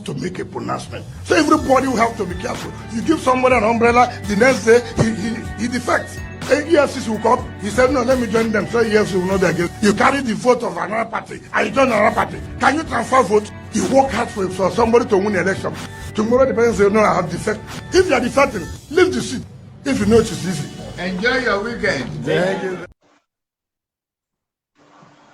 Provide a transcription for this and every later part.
to make a pronouncement. So everybody will have to be careful. You give somebody an umbrella, the next day he defects. EFCC will come. He said, no, let me join them. So EFCC will not be against. You carry the vote of another party and you join another party. Can you transfer vote? You work hard for somebody to win the election. Tomorrow the person says, no, I have defect. If you are defecting, leave the seat. If you know it is easy. Enjoy your weekend. Thank you.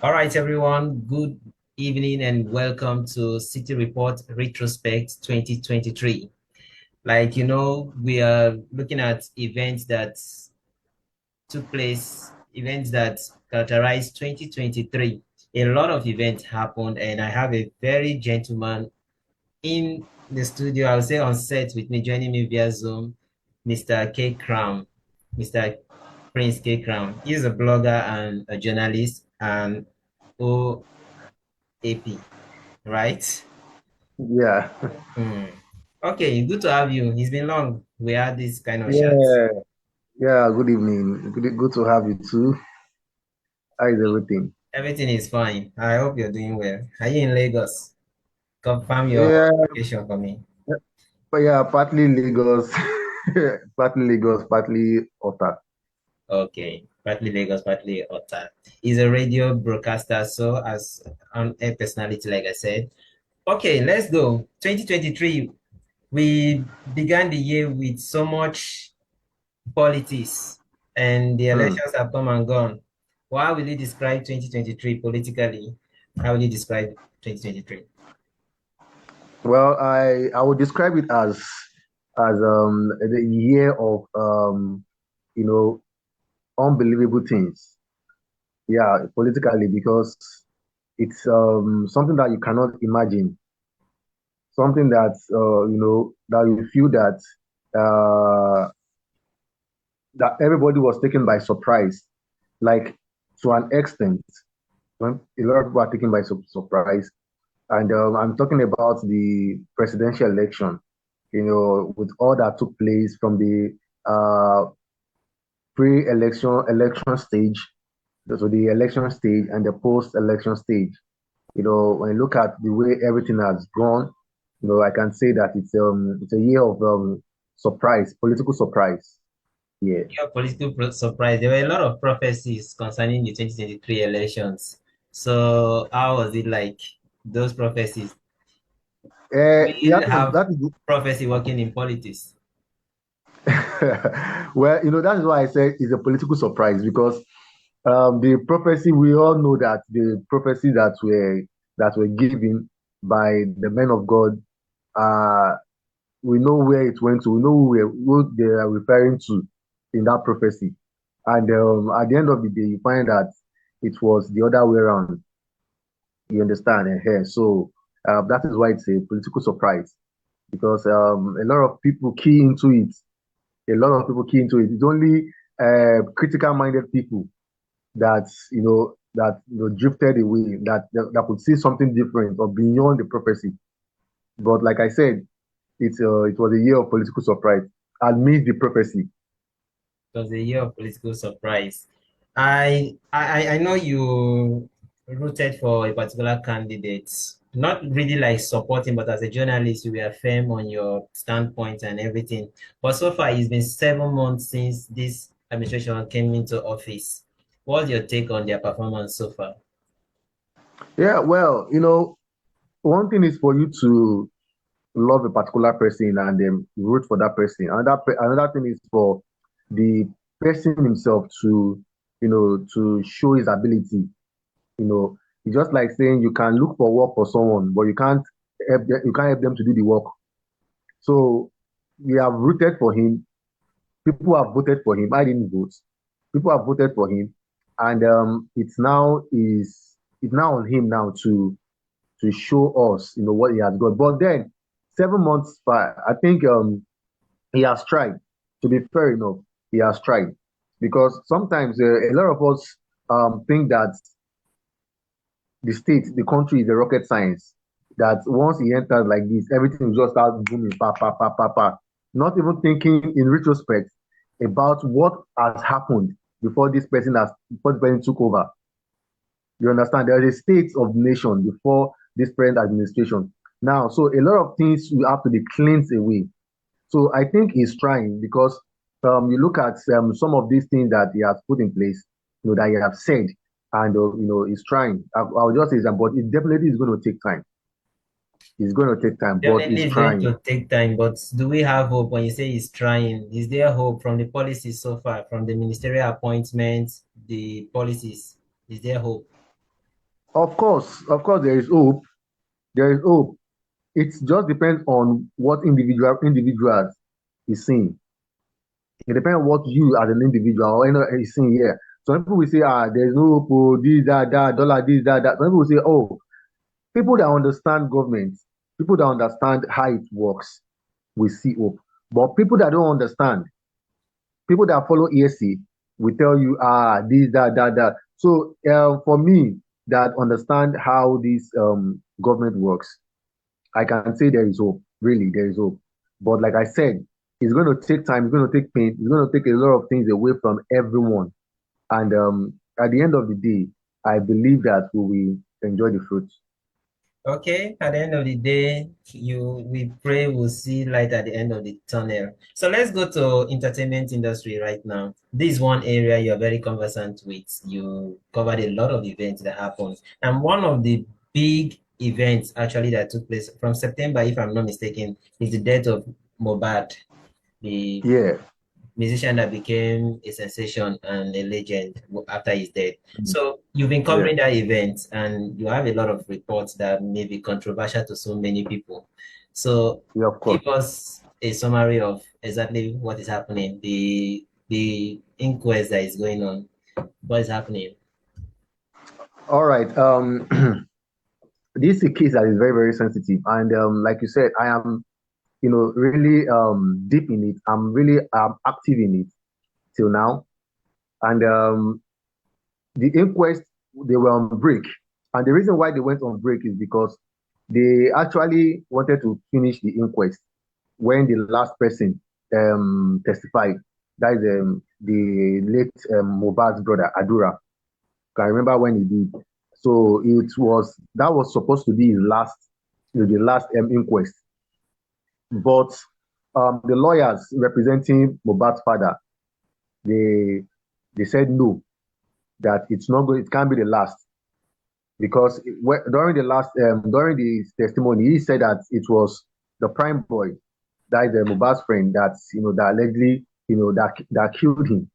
All right, everyone. Good evening and welcome to City Report Retrospect 2023. Like, you know, we are looking at events that took place, events that characterized 2023. A lot of events happened, and I have a very gentleman in the studio, I would say on set with me, joining me via Zoom, Mr. K. Crown, Mr. Prince K. Crown. He's a blogger and a journalist and OAP, right? Yeah. Okay, good to have you. It's been long. We had this kind of chat. Yeah. Yeah. Good evening. Good to have you too. How is everything? Everything is fine. I hope you're doing well. Are you in Lagos? Confirm your Yeah. location for me. But yeah, partly Lagos, partly Lagos, partly Ota. Okay, partly Lagos, partly Ota. He's a radio broadcaster, so as a personality, like I said. Okay, let's go. 2023, we began the year with so much politics, and the elections have come and gone. How will you describe 2023 politically? How will you describe 2023? Well, I would describe it as the year of you know unbelievable things. Yeah, politically, because it's something that you cannot imagine, something that that you feel that everybody was taken by surprise, like to an extent. When a lot of people are taken by surprise, and I'm talking about the presidential election. With all that took place from the pre-election stage to the election stage and the post-election stage. When you look at the way everything has gone, I can say that it's a year of surprise, political surprise. Yeah. Your political surprise. There were a lot of prophecies concerning the 2023 elections. So how was it like, those prophecies? We have that is prophecy working in politics. well, that is why I say it's a political surprise, because the prophecy, we all know that the prophecy that were given by the men of God, we know where it went to, we know who they are referring to in that prophecy. And at the end of the day, you find that it was the other way around. You understand? So that is why it's a political surprise, because a lot of people key into it. A lot of people key into it. It's only critical-minded people that drifted away, that could see something different or beyond the prophecy. But like I said, it was a year of political surprise amidst the prophecy. It was a year of political surprise. I know you rooted for a particular candidate, not really like supporting, but as a journalist, you were firm on your standpoint and everything. But so far, it's been 7 months since this administration came into office. What's your take on their performance so far? Yeah, well, one thing is for you to love a particular person and then root for that person. Another thing is for the person himself to, to show his ability. It's just like saying you can look for work for someone, but you can't help them to do the work. So we have rooted for him. People have voted for him. I didn't vote. People have voted for him, and it's now on him now to show us, what he has got. But then 7 months by, I think he has tried. To be fair enough, he has tried, because sometimes a lot of us think that the country is a rocket science. That once he enters like this, everything will just start booming, pa pa pa pa pa. Not even thinking in retrospect about what has happened before before the person took over. You understand? There is a state of the nation before this present administration. Now, so a lot of things will have to be cleansed away. So I think he's trying because you look at some of these things that he has put in place, that he have said, and he's trying. I'll just say that, but it definitely is going to take time. It's going to take time, but Definitely he's it's going trying. to take time, but do we have hope when you say he's trying? Is there hope from the policies so far, from the ministerial appointments, the policies? Is there hope? Of course, there is hope. There is hope. It just depends on what individuals is seeing. It depends on what you as an individual or is seeing here. Some people will say, there's no hope, oh, this, that, dollar, this, that. Some people will say, oh, people that understand government, people that understand how it works, will see hope. But people that don't understand, people that follow ESC will tell you, this, that. So for me, that understand how this government works, I can say there is hope. Really, there is hope. But like I said, it's going to take time. It's going to take pain. It's going to take a lot of things away from everyone. And at the end of the day, I believe that we will enjoy the fruits. Okay, at the end of the day, we pray we'll see light at the end of the tunnel. So let's go to entertainment industry right now. This is one area you're very conversant with. You covered a lot of events that happened. And one of the big events actually that took place from September, if I'm not mistaken, is the death of Mohbad, the Yeah. musician that became a sensation and a legend after his death. Mm. So you've been Yeah. covering that event and you have a lot of reports that may be controversial to so many people. So Yeah, of course. give us a summary of exactly what is happening, the inquest that is going on, what is happening. All right. This is a case that is very, very sensitive. And like you said, I am, really deep in it. I'm really active in it till now. And the inquest, they were on break. And the reason why they went on break is because they actually wanted to finish the inquest when the last person testified. That is the late Mohbad's brother, Adura. I remember when he did. So that was supposed to be his last, the last inquest. But the lawyers representing Mohbad's father, they they said no, that it's not going, it can't be the last because during the during the testimony, he said that it was the prime boy, that is the Mohbad's friend, that allegedly that killed him.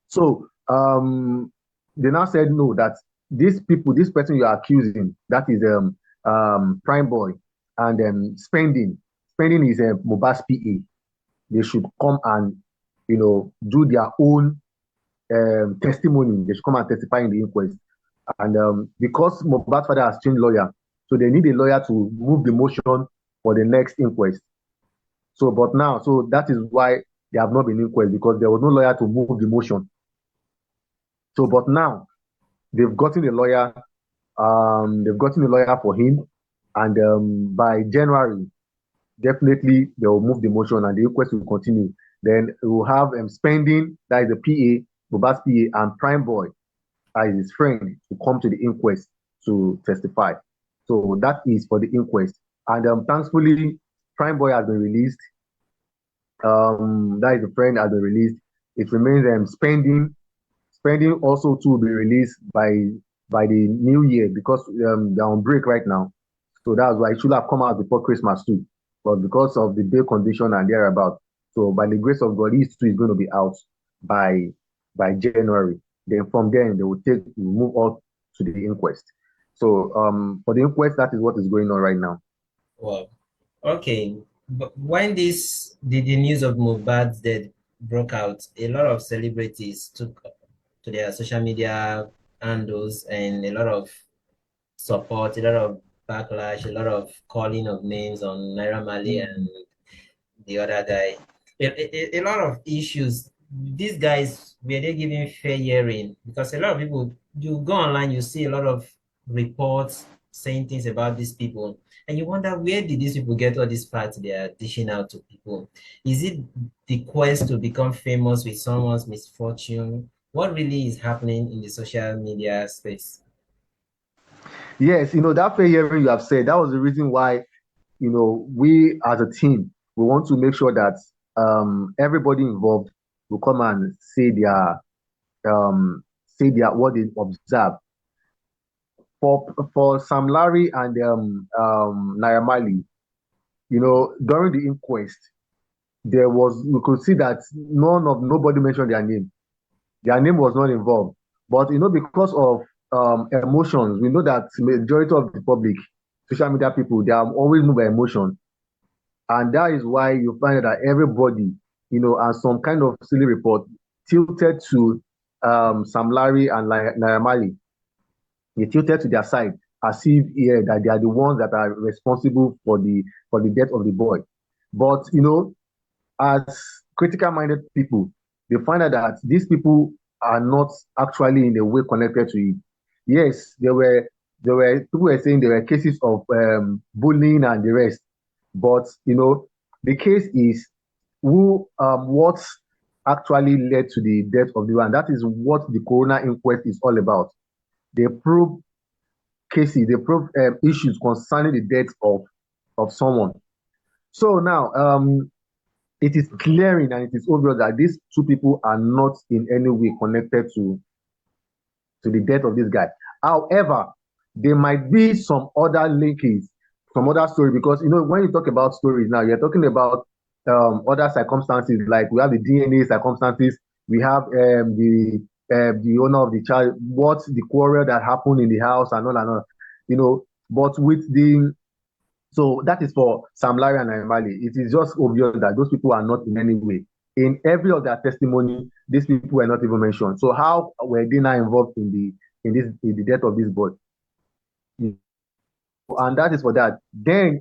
So they now said no, that this person you are accusing, that is prime boy, and spending is Mohbad's PA. They should come and do their own testimony. They should come and testify in the inquest. And because Mohbad's father has changed lawyer, so they need a lawyer to move the motion for the next inquest. So, but now, so that is why they have not been inquest, because there was no lawyer to move the motion. So, but now they've gotten a lawyer. They've gotten a lawyer for him, and by January, definitely they will move the motion, and the inquest will continue. Then we will have spending, that is the PA, Mohbad's PA, and Prime Boy as his friend to come to the inquest to testify. So that is for the inquest. And thankfully, Prime Boy has been released. That is the friend has been released. It remains spending also to be released by the new year, because they're on break right now. So that's why it should have come out before Christmas too. But because of the bail condition and thereabout, so by the grace of God, these two is going to be out by January. Then from there they will move on to the inquest. So for the inquest, that is what is going on right now. Wow. Okay. But when the news of Mohbad's death broke out, a lot of celebrities took to their social media handles and a lot of support, a lot of backlash, a lot of calling of names on Naira Marley and the other guy. A lot of issues. These guys, were they giving fair hearing? Because a lot of people, you go online, you see a lot of reports saying things about these people, and you wonder where did these people get all these facts they are dishing out to people? Is it the quest to become famous with someone's misfortune? What really is happening in the social media space? Yes, that fair hearing you have said, that was the reason why, we as a team, we want to make sure that everybody involved will come and say their what they observe. For Sam Larry and Naira Marley, during the inquest, we could see that nobody mentioned their name. Their name was not involved. But because of emotions, we know that majority of the public, social media people, they are always moved by emotion. And that is why you find that everybody, and some kind of silly report tilted to Sam Larry and Naira Marley. They tilted to their side as if, yeah, that they are the ones that are responsible for the death of the boy. But as critical minded people, they find out that these people are not actually in a way connected to it. Yes, there were people were saying there were cases of bullying and the rest, but the case is what actually led to the death of the man. That is what the coroner inquest is all about. They probe cases, they probe issues concerning the death of someone. So now, it is clearing and it is obvious that these two people are not in any way connected to the death of this guy. However, there might be some other linkage, some other story, because when you talk about stories now, you're talking about other circumstances, like we have the DNA circumstances, we have the owner of the child, what the quarrel that happened in the house and all and all, but with the so that is for Sam Larry and Naimali. It is just obvious that those people are not in any way. In every of their testimony, these people were not even mentioned. So how were they now involved in the death of this boy? And that is for that. Then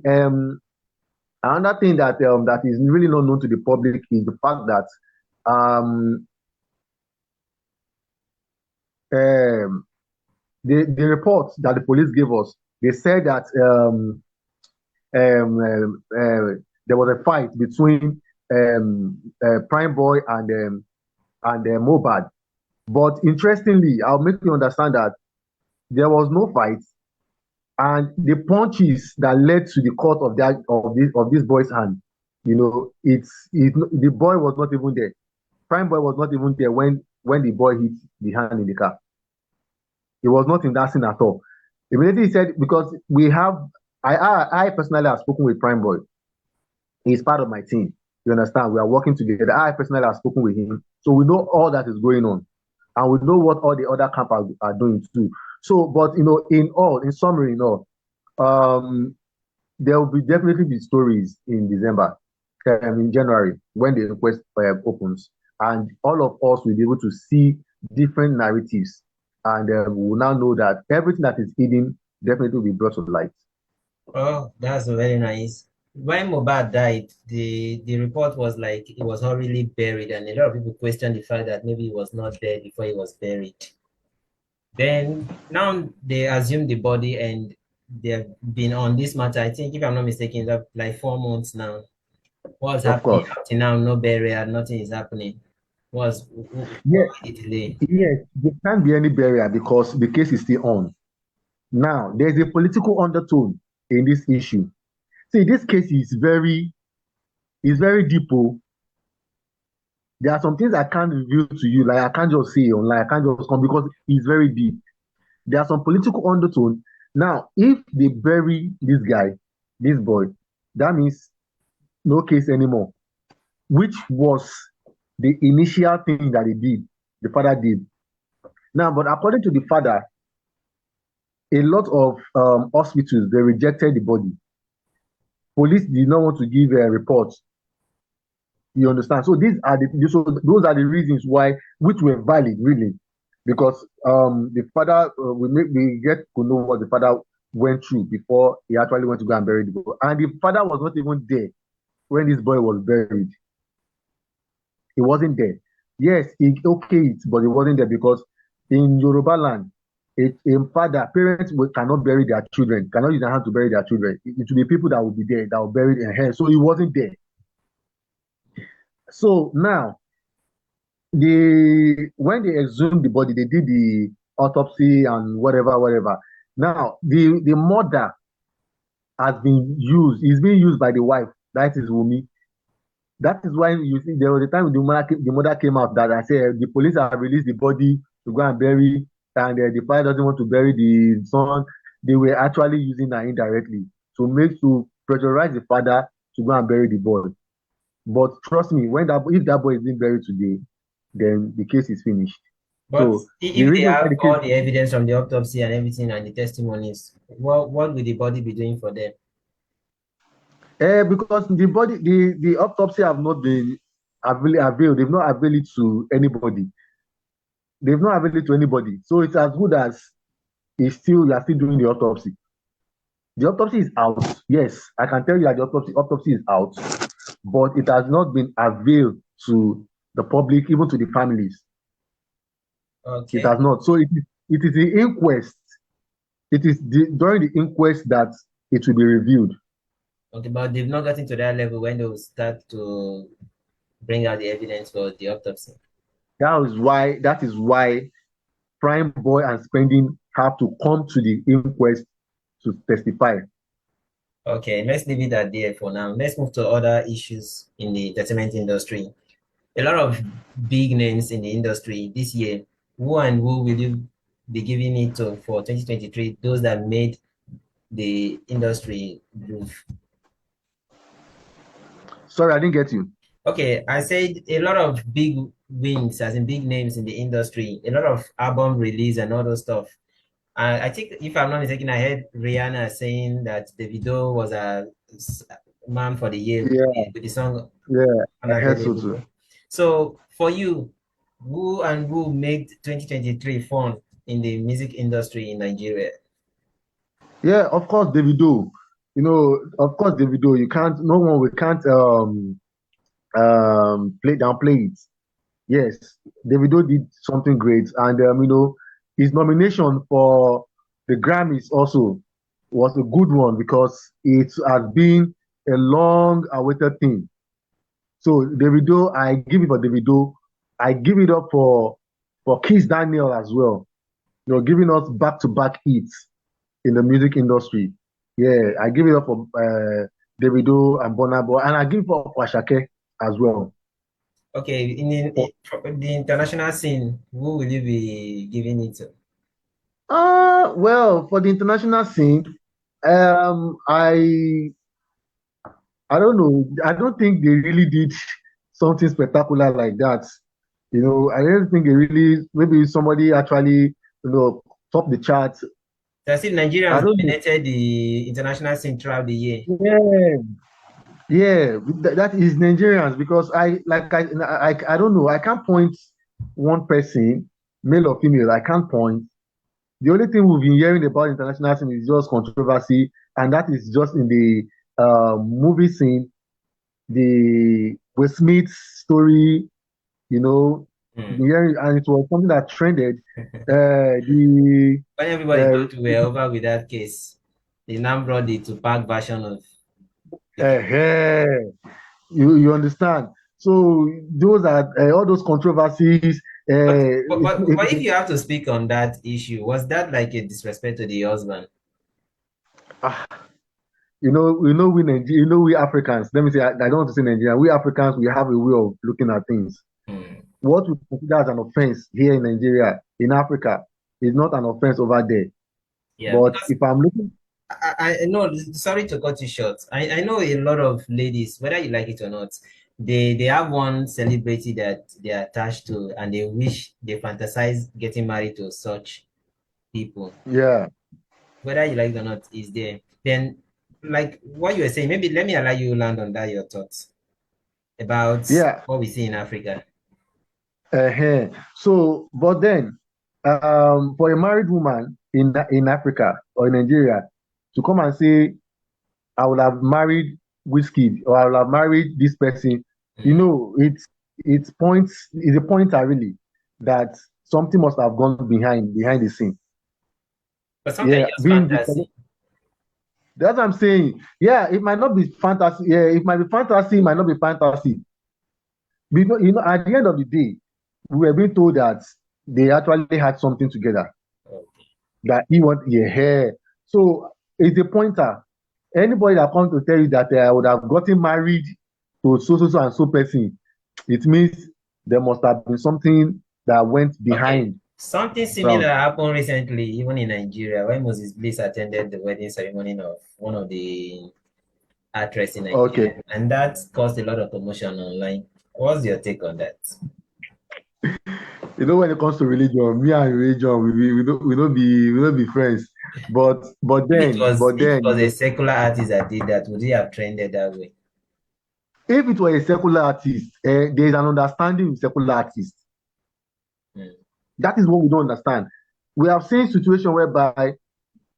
another thing that is really not known to the public is the fact that um, um, the report that the police gave us, they said that there was a fight between Prime Boy and Mohbad. But interestingly, I'll make you understand that there was no fight, and the punches that led to the cut of this boy's hand, the boy was not even there. Prime Boy was not even there when the boy hit the hand in the car. He was not in that scene at all. Immediately he said, because I personally have spoken with Prime Boy. He's part of my team. You understand? We are working together. I personally have spoken with him. So we know all that is going on. And we know what all the other camp are doing too. So, but in summary, there will definitely be stories in December, in January, when the inquest opens. And all of us will be able to see different narratives. And we will now know that everything that is hidden definitely will be brought to light. Oh, that's very nice. When Mohbad died, the report was like he was already buried, and a lot of people questioned the fact that maybe he was not dead before he was buried. Then now they assume the body, and they've been on this matter. I think, if I'm not mistaken, that like 4 months now. What's Of happening course. up to now? No burial, nothing is happening. What Yeah, the delay? yes, there can't be any barrier because the case is still on. Now, there's a political undertone in this issue. See, this case is very deep. Oh. There are some things I can't reveal to you, like I can't just say online, I can't just come because it's very deep. There are some political undertone. Now, if they bury this guy, this boy, that means no case anymore, which was the initial thing that the father did. Now, but according to the father, a lot of hospitals they rejected the body. Police did not want to give a report. You understand? So those are the reasons why, which were valid really, because the father we get to know what the father went through before he actually went to go and bury the boy, and the father was not even there when this boy was buried. He wasn't there. Yes, he okay it, but he wasn't there because in Yoruba land, parents cannot bury their children, cannot use their hand to bury their children. It will be people that will be there that will bury their hair. So he wasn't there. So now, when they exhumed the body, they did the autopsy and whatever, whatever. Now, the mother has been used, is being used by the wife. That is Wumi. That is why you see there was a time the mother came out that I said the police have released the body to go and bury, and the father doesn't want to bury the son. They were actually using her indirectly to pressurize the father to go and bury the boy. But trust me, if that boy is being buried today, then the case is finished. But So the if they reason why have the all case the evidence from the autopsy and everything and the testimonies, what will the body be doing for them? because the autopsy have not been availed, they've not availed it to anybody. They've not availed it to anybody. So it's as good as you are still doing the autopsy. The autopsy is out. Yes, I can tell you that the autopsy is out, but it has not been availed to the public, even to the families. It Okay. has not. So it is the inquest. It is during the inquest that it will be reviewed. Okay, but they've not gotten to that level when they will start to bring out the evidence for the autopsy. That is why Prime Boy and Spending have to come to the inquest to testify. Okay, let's leave it at there for now. Let's move to other issues in the entertainment industry. A lot of big names in the industry this year. Who and who will you be giving it to for 2023? Those that made the industry move. Sorry, I didn't get you. Okay, I said a lot of big wins, as in big names in the industry, a lot of album release and all those stuff. I think, if I'm not mistaken, I heard Rihanna saying that Davido was a man for the year Yeah, with the song yeah, I heard so too. Unavailable. So, for you, who and who made 2023 fun in the music industry in Nigeria? Yeah, of course, Davido. Of course, Davido. You can't. No one. We can't downplay it. Yes, Davido did something great, and his nomination for the Grammys also was a good one because it has been a long-awaited thing. So Davido, I give it for Davido. I give it up for Kiss Daniel as well. Giving us back-to-back hits in the music industry. Yeah, I give it up for Davido and Burna Boy, and I give it up for Asake as well. Okay, in the international scene, who will you be giving it to? Well, for the international scene, um, I I don't know. I don't think they really did something spectacular like that. I don't think they really. Maybe somebody actually, top the charts. So I see I Nigerians don't know. dominated the international scene throughout the year. Yeah, yeah, that is Nigerians because I don't know. I can't point one person, male or female. I can't point. The only thing we've been hearing about international scene is just controversy, and that is just in the movie scene, the Will Smith story, you know, Hmm. and it was something that trended. The When everybody uh, thought we were over with that case, they now brought the Tupac version of the case. uh, you understand. So those are all those controversies. But if you have to speak on that issue, was that like a disrespect to the husband? Ah, we Africans. Let me say, I don't want to say Nigeria. We Africans, we have a way of looking at things. Hmm. What we consider as an offense here in Nigeria, in Africa, is not an offense over there. Yeah, But because if I'm looking, I know, sorry to cut you short. I know a lot of ladies, whether you like it or not, they have one celebrity that they're attached to and they wish they fantasize getting married to such people. yeah, Whether you like it or not, is there. Then, like what you were saying, maybe let me allow you land on that your thoughts about yeah. what we see in Africa. But then, for a married woman in Africa or in Nigeria to come and say, "I would have married Whiskey" or "I would have married this person," Mm. it's a pointer really that something must have gone behind the scene. But sometimes Yeah, it's just fantasy. that's what I'm saying. Yeah, it might not be fantasy. Yeah, it might be fantasy, it might not be fantasy. Because at the end of the day, we were being told that they actually had something together. Okay. that he want your hair. So it's a pointer. Anybody that comes to tell you that I would have gotten married to so and so person, it means there must have been something that went Okay. behind Something the similar crowd. happened recently, even in Nigeria, when Moses Bliss attended the wedding ceremony of one of the actress in Okay. Nigeria, and that caused a lot of commotion online. What's your take on that? You know, when it comes to religion, me and religion, we don't be friends. But then, If it was a secular artist that did that, would he have trended that way? if it were a secular artist, there is an understanding with secular artists. Hmm. That is what we don't understand. We have seen situations whereby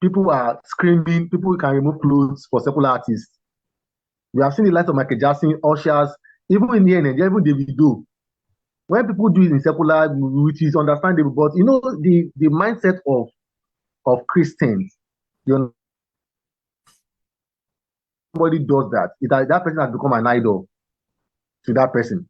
people are screaming, people can remove clothes for secular artists. We have seen the likes of Michael Jackson, Ushers, even in the end, even Davido. When people do it in secular, which is understandable, but you know the mindset of Christians, you know, somebody does that, that person has become an idol to that person,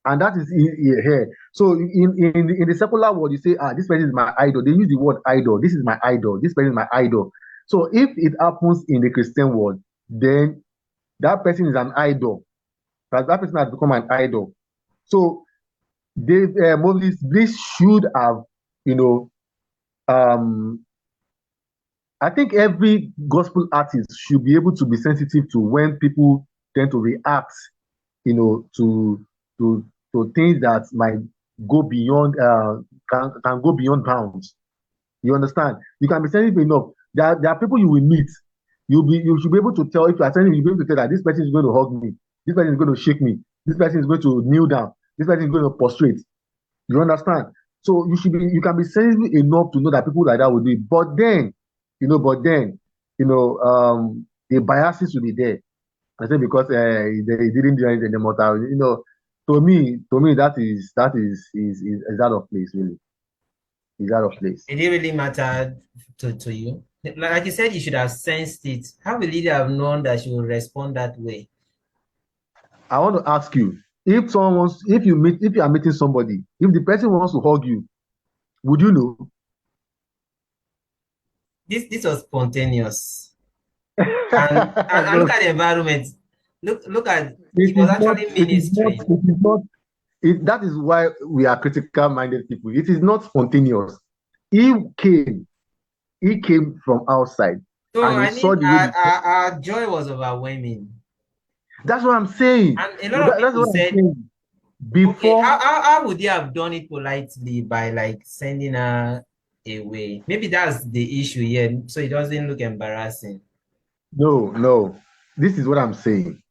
and that is here. So in the secular world, you say, this person is my idol. They use the word idol. This is my idol. This person is my idol. So if it happens in the Christian world, then that person is an idol. That person has become an idol. So Moses, this should have, you know, um, I think every gospel artist should be able to be sensitive to when people tend to react, to to things that might go beyond can go beyond bounds. You understand? You can be sensitive enough. There are people you will meet. You should be able to tell, if you are sensitive, you'll be able to tell that this person is going to hug me, this person is going to shake me, this person is going to kneel down, this person is going to prostrate. You understand? So you can be sensitive enough to know that people like that will do it. But then, the biases will be there. I say because they didn't do anything the mortal, to me that is out of place, really. Is out of place. Did it really matter to you? Like you said, you should have sensed it. How will you have known that she would respond that way? I want to ask you, if you are meeting somebody, if the person wants to hug you, would you know? This was spontaneous. And look No, at the environment. Look at it it was is not. actually It is not. ministry. It is not. That is why we are critical-minded people. It is not spontaneous. He came. He came from outside, So and he I saw mean the way. our joy was overwhelming. That's what I'm saying. And a lot of That's people what I'm said, saying. okay, Before, how would they have done it politely by like sending her away? Maybe that's the issue here. So it doesn't look embarrassing. no, no. This is what I'm saying.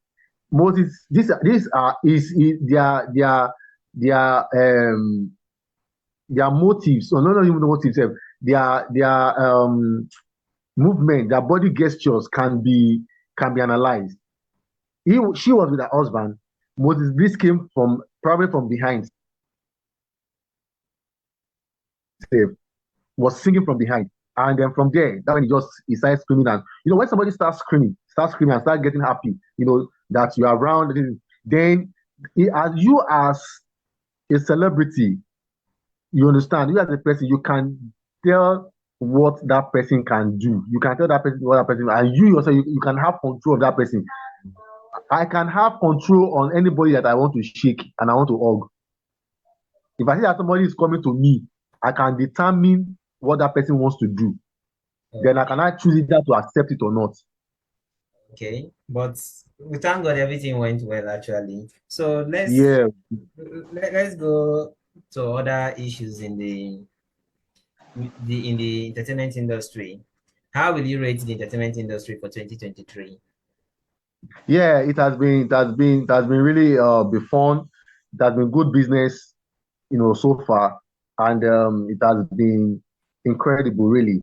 Moses, these are is their motives, or not even the motives, their movement, their body gestures can be analyzed. She was with her husband. Moses Bliss came from probably from behind, was singing from behind. And then from there, that when he started screaming. And when somebody starts screaming and start getting happy, that you're around, then as you as a celebrity, you understand, you as a person, you can tell what that person can do. You can tell that person what that person, and you yourself, you can have control of that person. I can have control on anybody that I want to shake and I want to hug. If I see that somebody is coming to me, I can determine what that person wants to do. Then I Okay, cannot choose either to accept it or not. okay. But we thank God everything went well actually. So Yeah, let's go to other issues in the entertainment industry. How will you rate the entertainment industry for 2023? yeah. It has been really be fun. It has been good business, so far, and it has been incredible, really.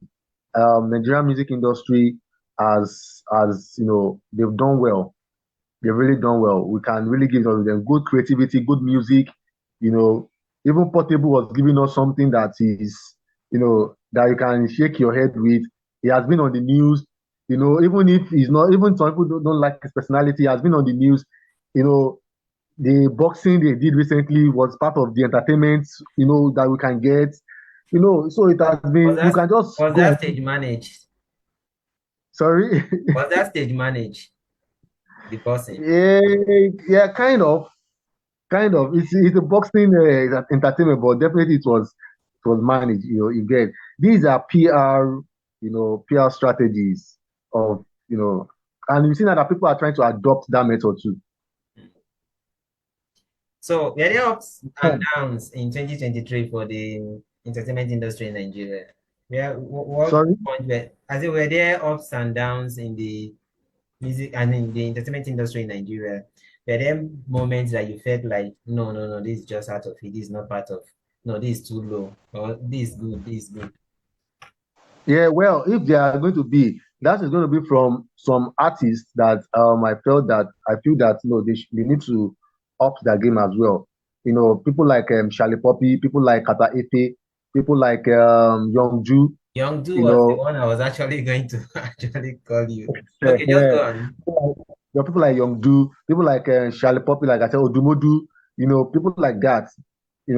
Nigerian music industry has they've done well. They've really done well. We can really give them good creativity, good music. You know, Even Portable was giving us something that is, that you can shake your head with. He has been on the news. Even if he's not, even some people don't like his personality, he has been on the news. You know, the boxing they did recently was part of the entertainment, that we can get. So it has Was been, you that can just was go that on. stage managed? Sorry. Was that stage managed? The person. Yeah, yeah, kind of. It's a boxing entertainment, but definitely it was managed. You get these are PR, PR strategies of and you see now that people are trying to adopt that method too. So were there ups and downs in 2023 for the entertainment industry in Nigeria? What Sorry. point were there ups and downs in the music and in the entertainment industry in Nigeria? Were there moments that you felt like, no, no, no, this is just out of it, this is not part of, no, this is too low, or this is good, this is good. Yeah, well, if they are going to be, that is going to be from some artists that I feel that they need to up their game as well. People like Charlie Poppy, people like Kata Efe, people like Young Ju, Young Do you was the know, one I was actually going to actually call you. Okay, just yeah, go on. people like Young Du, people like Charlie Poppy, like I said, Odumodu, people like that. They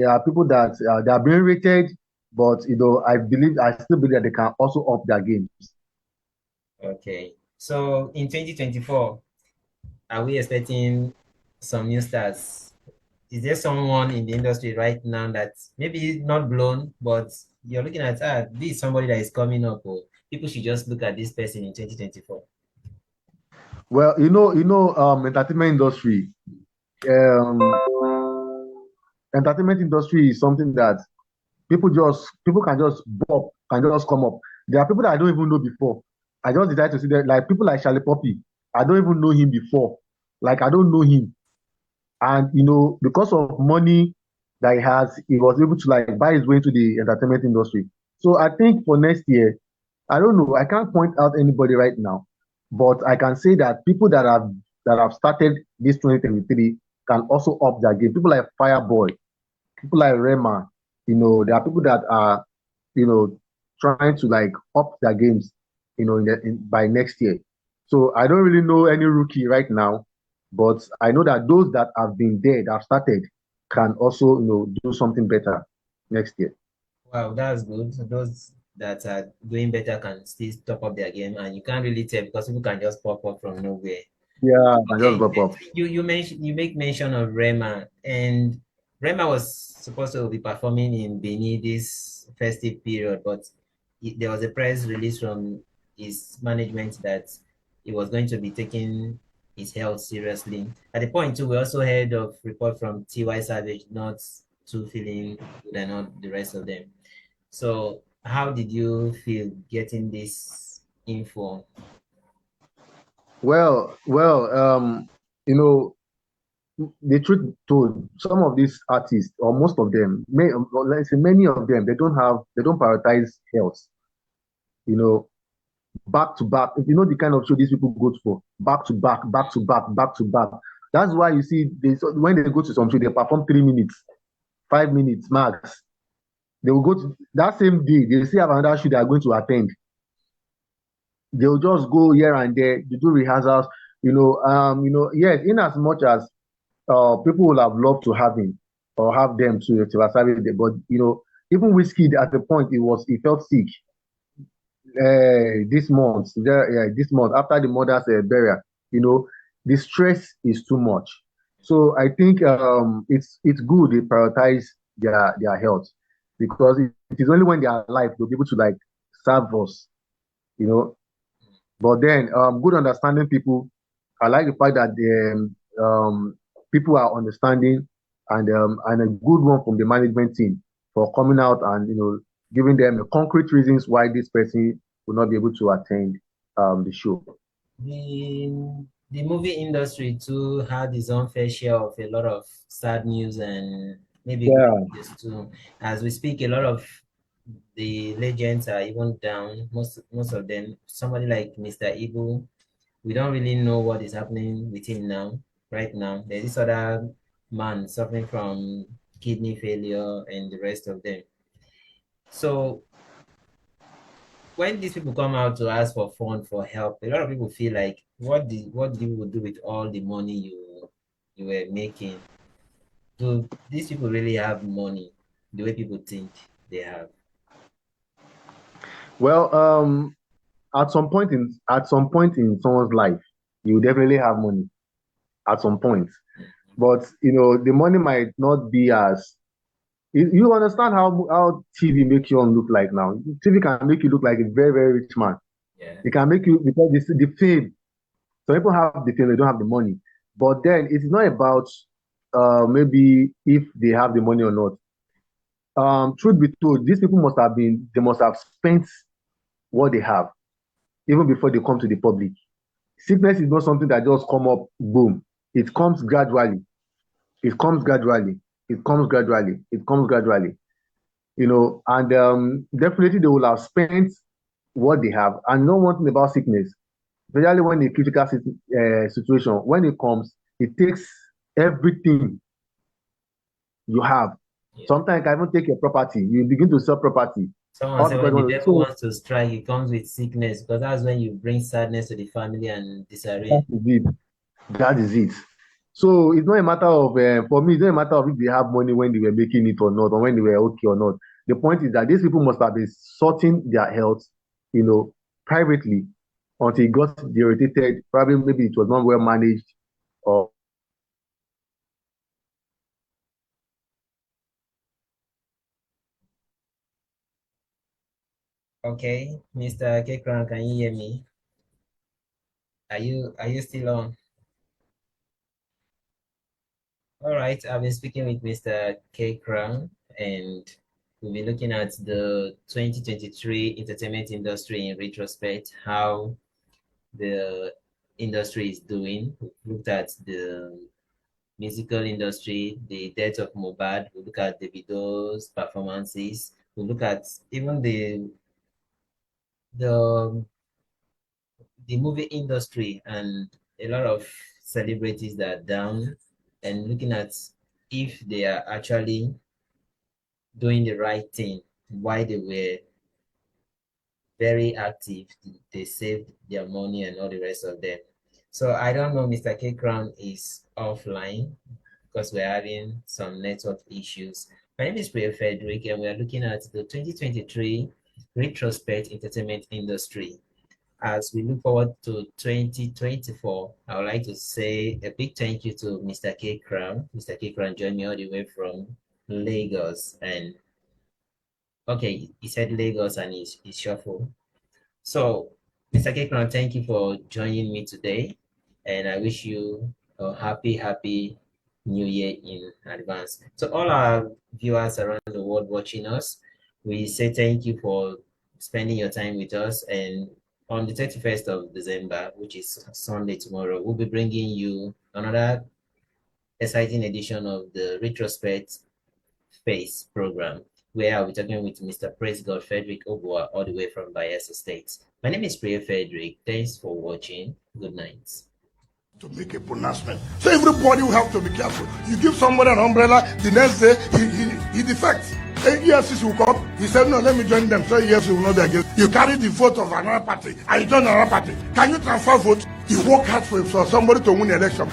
are people that they are being rated, but I still believe that they can also up their games. Okay. So in 2024, are we expecting some new stars? Is there someone in the industry right now that maybe not blown, but you're looking at, this is somebody that is coming up, or people should just look at this person in 2024? Well, entertainment industry. Entertainment industry is something that people can just come up. There are people that I don't even know before. I just decided to see that, like people like Charlie Poppy. I don't even know him before. Like I don't know him, and because of money that he has, he was able to like buy his way into the entertainment industry. So I think for next year, I don't know. I can't point out anybody right now, but I can say that people that have started this 2023 can also up their game. People like Fireboy, people like Rema, there are people that are, you know, trying to like up their games, by next year. So I don't really know any rookie right now, but I know that those that have been there, that have started, can also, do something better next year. Wow, that's good. So those that are doing better can still top up their game, and you can't really tell because people can just pop up from nowhere. Yeah, I just Okay, got up. you make mention of Rema, and Rema was supposed to be performing in Benin this festive period, but there was a press release from his management that he was going to be taking his health seriously. At the point too, we also heard of report from T.Y. Savage not too feeling good and not the rest of them. So how did you feel getting this info? Well, you know, the truth told, some of these artists, or most of them, or let's say many of them, they don't prioritize health. You know, back to back. If you know the kind of show these people go for, back to back, back to back, back to back. That's why you see when they go to some show, they perform 3 minutes, 5 minutes max. They will go to that same day. They still have another show they are going to attend. They'll just go here and there. They do rehearsals. Yes, in as much as people would have loved to have him or have them to have service there, but even whiskey at the point he felt sick this month after the mother's burial. You know, the stress is too much. So I think it's good they prioritize their health, because it is only when they are alive they'll be able to like serve us. You know, but then good understanding people. I like the fact that people are understanding, and a good one from the management team for coming out and giving them the concrete reasons why this person will not be able to attend the show. The movie industry too had its own fair share of a lot of sad news and maybe good Yeah. news too. As we speak, a lot of the legends are even down. Most of them. Somebody like Mr. Ibu, we don't really know what is happening with him now. Right now, there's this other man suffering from kidney failure and the rest of them. So when these people come out to ask for fund for help, a lot of people feel like, what do you do with all the money you were making? Do these people really have money the way people think? they have? Well, at some point in someone's life, you definitely have money at some point. But the money might not be as you understand how TV makes you look like now. TV can make you look like a very, very rich man. Yeah. It can make you because the fame. Some people have the fame, they don't have the money. But then it's not about maybe if they have the money or not. Truth be told, these people they must have spent what they have even before they come to the public. Sickness is not something that just come up, boom. It comes gradually. It comes gradually. It comes gradually. It comes gradually. And definitely they will have spent what they have. And know one thing about sickness, especially when a critical situation, when it comes, it takes everything you have. Yeah. Sometimes it can even take your property. You begin to sell property. Someone All said when the because devil wants to strike, it comes with sickness, because that's when you bring sadness to the family and disarray. that is it. That is it. So it's not a matter of, for me, it's not a matter of if they have money when they were making it or not, or when they were okay or not. The point is that these people must have been sorting their health, privately until it got deteriorated. Probably maybe it was not well managed or Okay, Mr. Kekran, can you hear me? Are you still on? All right, I've been speaking with Mr. Kekran, and we'll be looking at the 2023 entertainment industry in retrospect, how the industry is doing. We looked at the musical industry, the death of Mohbad. We look at Davido's performances. We look at even the the movie industry and a lot of celebrities that are down, and looking at if they are actually doing the right thing, why they were very active, they saved their money and all the rest of them. So I don't know, Mr. K Crown is offline because we're having some network issues. My name is Priya Frederick, and we're looking at the 2023 retrospect entertainment industry. As we look forward to 2024, I would like to say a big thank you to Mr. K Crown. Mr. K Crown joined me all the way from Lagos. And okay, he said Lagos and he's shuffle. So, Mr. Kekron, thank you for joining me today, and I wish you a happy New Year in advance. So, all our viewers around the world watching us, we say thank you for spending your time with us. And on the 31st of December, which is Sunday tomorrow, we'll be bringing you another exciting edition of the Retrospect Face program, where I'll be talking with Mr. Praise God Frederick Obua all the way from Bayelsa State. My name is Priya Frederick. Thanks for watching. Good night. To make a pronouncement. So everybody will have to be careful. You give somebody an umbrella, the next day he defects. EFCC will come. He said, no, let me join them. So EFCC will not be against. You carry the vote of another party and you join another party. Can you transfer vote? You work hard for somebody to win the election.